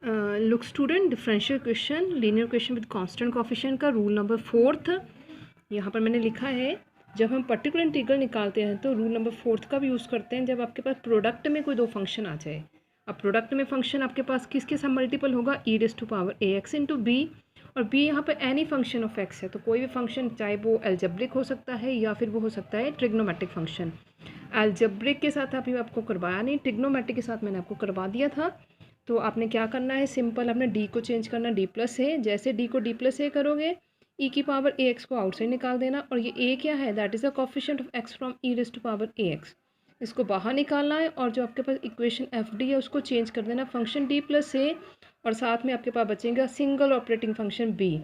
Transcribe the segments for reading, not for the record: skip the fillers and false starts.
Look student, differential question, linear question with constant coefficient का rule number 4th यहाँ पर मैंने लिखा है। जब हम पर्टिकुलर इंटीग्रल निकालते हैं तो रूल नंबर 4th का भी यूज़ करते हैं जब आपके पास प्रोडक्ट में कोई दो फंक्शन आ जाए। अब प्रोडक्ट में फंक्शन आपके पास किसके साथ मल्टीपल होगा, e raise to power a x into b, और बी यहाँ पर एनी फंक्शन ऑफ एक्स है, तो कोई भी फंक्शन चाहे वो एल्जेब्रिक हो सकता है या फिर वो हो सकता है ट्रिग्नोमेट्रिक फंक्शन। एल्जेब्रिक के साथ अभी आपको करवाया नहीं, ट्रिग्नोमेट्रिक के साथ मैंने आपको करवा दिया था। तो आपने क्या करना है, सिंपल आपने डी को चेंज करना डी प्लस ए, जैसे डी को डी प्लस ए करोगे ई की पावर ए एक्स को आउटसाइड निकाल देना, और ये ए क्या है, that is a coefficient of x from e raise to power a x, इसको बाहर निकालना है। और जो आपके पास इक्वेशन एफ डी है उसको चेंज कर देना फंक्शन डी प्लस ए, और साथ में आपके पास बचेगा सिंगल ऑपरेटिंग फंक्शन बी।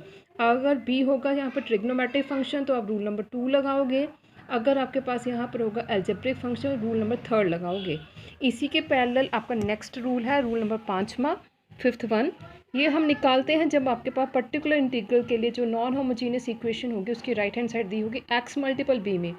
अगर बी होगा यहाँ पर ट्रिग्नोमेट्रिक फंक्शन तो आप रूल नंबर 2 लगाओगे, अगर आपके पास यहाँ पर होगा एल्जेब्रिक फंक्शन रूल नंबर 3 लगाओगे। इसी के पैरेलल आपका नेक्स्ट रूल है रूल नंबर 5वां, 5th वन। ये हम निकालते हैं जब आपके पास पर्टिकुलर इंटीग्रल के लिए जो नॉन होमोजीनियस इक्वेशन होगी उसकी राइट हैंड साइड दी होगी एक्स मल्टीपल बी में,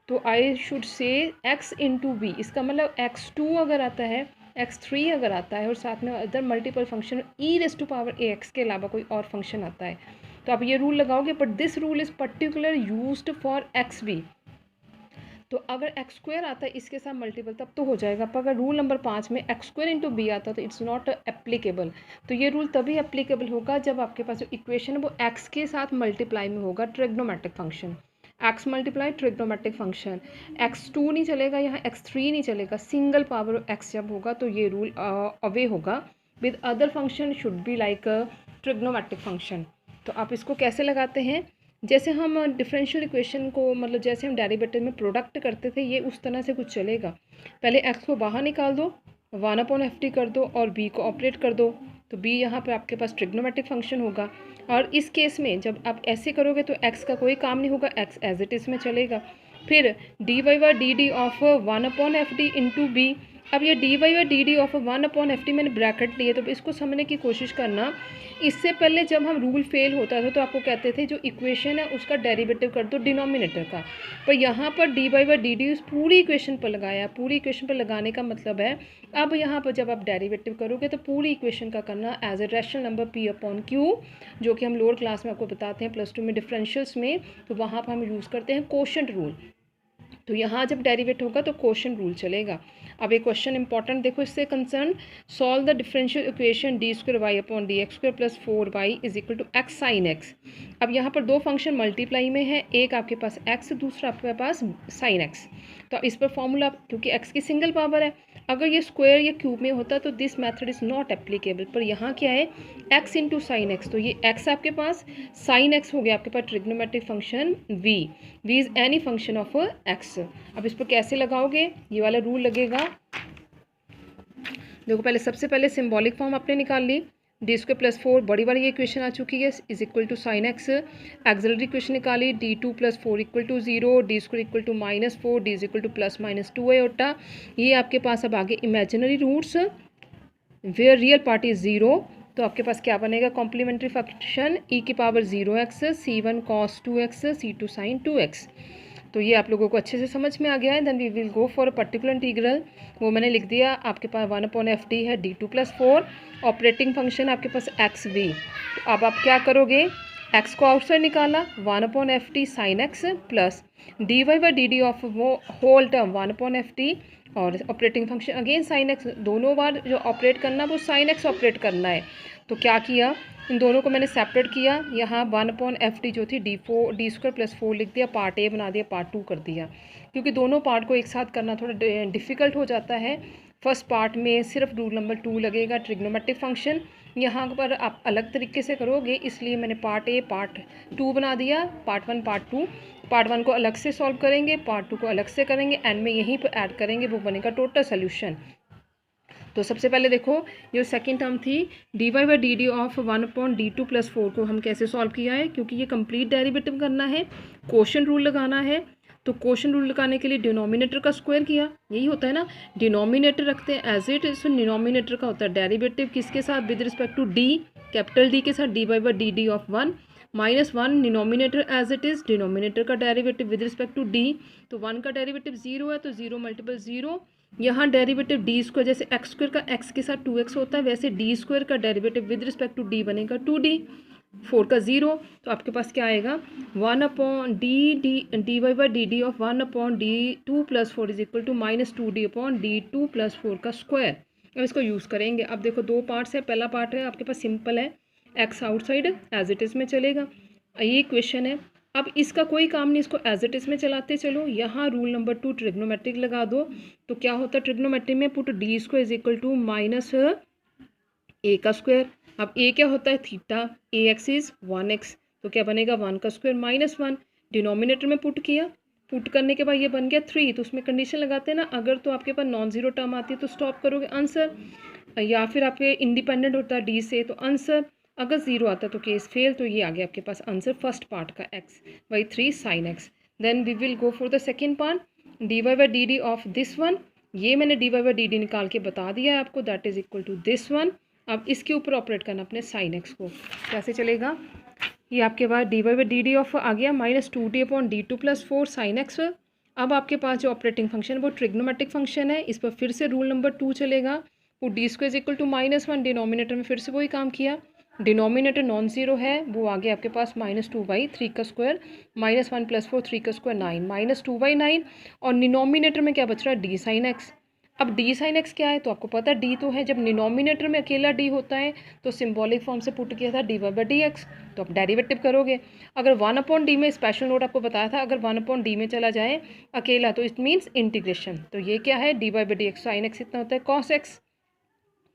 तो I should say x into b, इसका मतलब x2 अगर आता है, x3 अगर आता है और साथ में other multiple function e raise to power a x के अलावा कोई और फंक्शन आता है तो आप ये रूल लगाओगे। But this rule is particular used for x b, तो अगर एक्स स्क्वायर आता है इसके साथ मल्टीपल तब तो हो जाएगा, पर अगर रूल नंबर 5 में एक्स स्क्वायर इंटू बी आता तो इट्स नॉट एप्लीकेबल। तो ये रूल तभी एप्लीकेबल होगा जब आपके पास जो इक्वेशन है वो एक्स के साथ मल्टीप्लाई में होगा, trigonometric function, x multiply trigonometric function. x2 नहीं चलेगा, यहाँ x3 नहीं चलेगा, सिंगल पावर एक्स जब होगा तो ये रूल अवे होगा। With other function should be like trigonometric function. तो आप इसको कैसे लगाते हैं, जैसे हम डिफरेंशियल इक्वेशन को मतलब जैसे हम डेरिवेटिव में प्रोडक्ट करते थे ये उस तरह से कुछ चलेगा। पहले x को बाहर निकाल दो, 1/ft कर दो और b को ऑपरेट कर दो, तो b यहाँ पर आपके पास ट्रिग्नोमेट्रिक फंक्शन होगा। और इस केस में जब आप ऐसे करोगे तो x का कोई काम नहीं होगा, x एज इट इज़ में चलेगा। फिर dy/dd of 1/ft into B. अब ये dy/dd ऑफ 1/ft मैंने ब्रैकेट लिए, तो इसको समझने की कोशिश करना। इससे पहले जब हम रूल फेल होता था तो आपको कहते थे जो इक्वेशन है उसका डेरिवेटिव कर दो डिनोमिनेटर का, पर यहाँ पर dy/dd उस पूरी इक्वेशन पर लगाया। पूरी इक्वेशन पर लगाने का मतलब है अब यहाँ पर जब आप डेरिवेटिव करोगे तो पूरी इक्वेशन का करना as a rational number p/q, जो कि हम लोअर क्लास में आपको बताते हैं +2 में डिफरेंशियल्स में, तो वहाँ पर हम यूज़ करते हैं कोशेंट रूल। तो यहाँ जब डेरिवेट होगा तो कोशेंट रूल चलेगा। अब एक क्वेश्चन इंपॉर्टेंट देखो इससे concern, solve the differential equation d²y/dx² + 4y = x sin x। अब यहाँ पर दो फंक्शन मल्टीप्लाई में है, एक आपके पास x, दूसरा आपके पास sin x। तो इस पर फॉर्मूला, क्योंकि x की सिंगल पावर है, अगर ये स्क्वायर या क्यूब में होता तो this method is not applicable, पर यहाँ क्या है x इंटू साइन एक्स, तो ये x आपके पास, साइन x हो गया आपके पास trigonometric function v is any function of x। अब इस पर कैसे लगाओगे, ये वाला रूल लगेगा। देखो पहले सबसे पहले सिंबॉलिक फॉर्म आपने निकाल ली, d² + 4 बड़ी वाली ये इक्वेशन आ चुकी है is equal to sine x. Auxiliary equation निकाली d2 + 4 = 0, d² = -4, d is equal to +-2 iota. ये आपके पास अब आगे imaginary roots where real part is 0, तो आपके पास क्या बनेगा, complementary function e⁻0x c1 cos 2x c2 sin 2x। तो ये आप लोगों को अच्छे से समझ में आ गया है। Then we will go for a particular integral, वो मैंने लिख दिया। आपके पास 1/ft है, d2 + 4 ऑपरेटिंग फंक्शन आपके पास एक्स वी। तो अब आप क्या करोगे, x को आउटसाइड निकाला 1/ft sin x plus dy/dd of वो होल टर्म 1/ft और operating function again sine x, दोनों बार जो ऑपरेट करना वो साइन एक्स ऑपरेट करना है। तो क्या किया, इन दोनों को मैंने सेपरेट किया, यहाँ 1/ft जो थी d² + 4 लिख दिया, पार्ट ए बना दिया, पार्ट 2 कर दिया, क्योंकि दोनों पार्ट को एक साथ करना थोड़ा डिफ़िकल्ट हो जाता है। फर्स्ट पार्ट में सिर्फ रूल नंबर 2 लगेगा ट्रिग्नोमेट्रिक फंक्शन, यहाँ पर आप अलग तरीके से करोगे, इसलिए मैंने पार्ट ए पार्ट 2 बना दिया, पार्ट 1 पार्ट 2। पार्ट 1 को अलग से सॉल्व करेंगे, पार्ट 2 को अलग से करेंगे, एंड में यहीं पर ऐड करेंगे, वो बनेगा टोटल सोल्यूशन। तो सबसे पहले देखो जो सेकंड टर्म थी dy/dd ऑफ 1/d2 + 4 को हम कैसे सॉल्व किया है, क्योंकि ये कंप्लीट डेरिवेटिव करना है, कोशेंट रूल लगाना है। तो कोशेंट रूल लगाने के लिए डिनोमिनेटर का स्क्वायर किया, यही होता है ना, डिनोमिनेटर रखते हैं एज इट इज, डिनोमिनेटर का होता है डेरिवेटिव किसके साथ, with respect to d, capital D के साथ dy/dd of 1 -1 denominator as it is, denominator का derivative with respect to d, तो 1 का डेरिवेटिव 0 है तो 0 × 0 यहाँ डेरिवेटिव डी स्क्वायर, जैसे एक्स स्क्वायर का एक्स के साथ 2x होता है, वैसे डी स्क्वायर का derivative with respect to D बनेगा 2d, 4 का 0, तो आपके पास क्या आएगा 1/dy/dd of 1/d2+4 is equal to -2d/d2+4 का स्क्वायर। अब इसको यूज़ करेंगे। अब देखो दो पार्ट्स है, पहला पार्ट है आपके पास सिंपल है, x outside as it is में चलेगा, ये इक्वेशन है। अब इसका कोई काम नहीं, इसको एज इट इज़ में चलाते चलो। यहाँ रूल नंबर 2 ट्रिग्नोमेट्रिक लगा दो, तो क्या होता है ट्रिग्नोमेट्रिक में, put D square is equal to -a का स्क्वायर। अब a क्या होता है theta, A x is 1x, तो क्या बनेगा 1 का स्क्वायर -1, डिनोमिनेटर में पुट किया, पुट करने के बाद ये बन गया 3, तो उसमें कंडीशन लगाते हैं ना, अगर तो आपके पास नॉन जीरो टर्म आती है तो स्टॉप करोगे आंसर, या फिर आपके इंडिपेंडेंट होता है डी से तो आंसर, अगर जीरो आता तो केस फेल, तो ये आ गया आपके पास आंसर फर्स्ट पार्ट का x/3 sin x। Then we will go for the second part, dy/dd of this one, ये मैंने dy/dd निकाल के बता दिया है आपको, that is equal to this one. अब इसके ऊपर ऑपरेट करना अपने साइन एक्स को, कैसे चलेगा, ये आपके पास dy/dd ऑफ आ गया -2d/d2+4 sin x। अब आपके पास जो ऑपरेटिंग फंक्शन है वो ट्रिग्नोमेट्रिक फंक्शन है, इस पर फिर से रूल नंबर 2 चलेगा, वो D square is equal to -1, denominator में फिर से वही काम किया, डिनोमिनेटर नॉन जीरो है, वो आ गया आपके पास -2/3 का स्क्वायर, -1 + 4 3 का स्क्वायर 9, -2/9, और डिनोमिनेटर में क्या बच रहा है डी साइन एक्स। अब डी साइन एक्स क्या है, तो आपको पता है डी तो है, जब डिनोमिनेटर में अकेला डी होता है तो सिंबॉलिक फॉर्म से पुट किया था dy/dx, तो आप डेरिवेटिव करोगे। अगर 1/d में, स्पेशल नोट आपको बताया था, अगर 1/d में चला जाए अकेला तो इट मीन्स इंटीग्रेशन, तो ये क्या है dy/dx साइन एक्स इतना होता है cos x,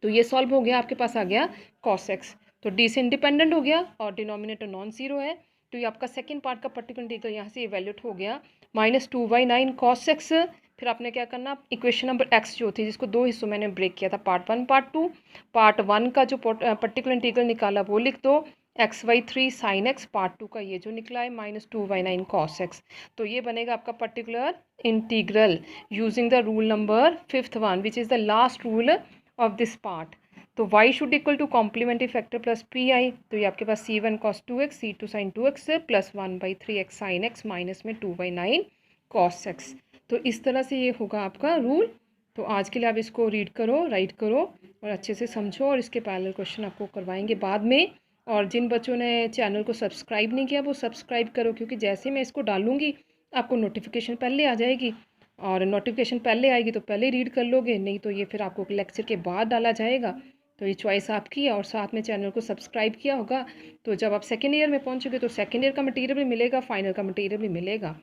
तो ये सॉल्व हो गया, आपके पास आ गया cos x, तो डी से इंडिपेंडेंट हो गया और डिनोमिनेटर नॉन जीरो है, तो ये आपका सेकंड पार्ट का पर्टिकुलर इंटीग्रल यहाँ से इवैल्यूएट हो गया -2/9 cos x। फिर आपने क्या करना, इक्वेशन नंबर x जो थी, जिसको दो हिस्सों मैंने ब्रेक किया था, पार्ट 1 पार्ट 2, पार्ट 1 का जो पर्टिकुलर इंटीग्रल निकाला वो लिख दो, x/3 sin x, पार्ट 2 का ये जो निकला है -2/9 cos x, तो ये बनेगा आपका particular integral using the rule number 5th one which is the last rule of this part. तो y should equal to complementary factor plus pi, तो ये आपके पास c1 cos 2x, c2 sin 2x plus 1/3x sin x minus में 2/9 cos x। तो इस तरह से ये होगा आपका रूल। तो आज के लिए आप इसको रीड करो, राइट करो और अच्छे से समझो, और इसके पैरेलल क्वेश्चन आपको करवाएंगे बाद में। और जिन बच्चों ने चैनल को सब्सक्राइब नहीं किया वो सब्सक्राइब करो, क्योंकि जैसे मैं इसको डालूंगी आपको नोटिफिकेशन पहले आ जाएगी, और नोटिफिकेशन पहले आएगी तो पहले रीड कर लोगे, नहीं तो ये फिर आपको लेक्चर के बाद डाला जाएगा। तो ये चॉइस आपकी है, और साथ में चैनल को सब्सक्राइब किया होगा तो जब आप सेकेंड ईयर में पहुंचोगे तो सेकेंड ईयर का मटेरियल भी मिलेगा, फाइनल का मटेरियल भी मिलेगा।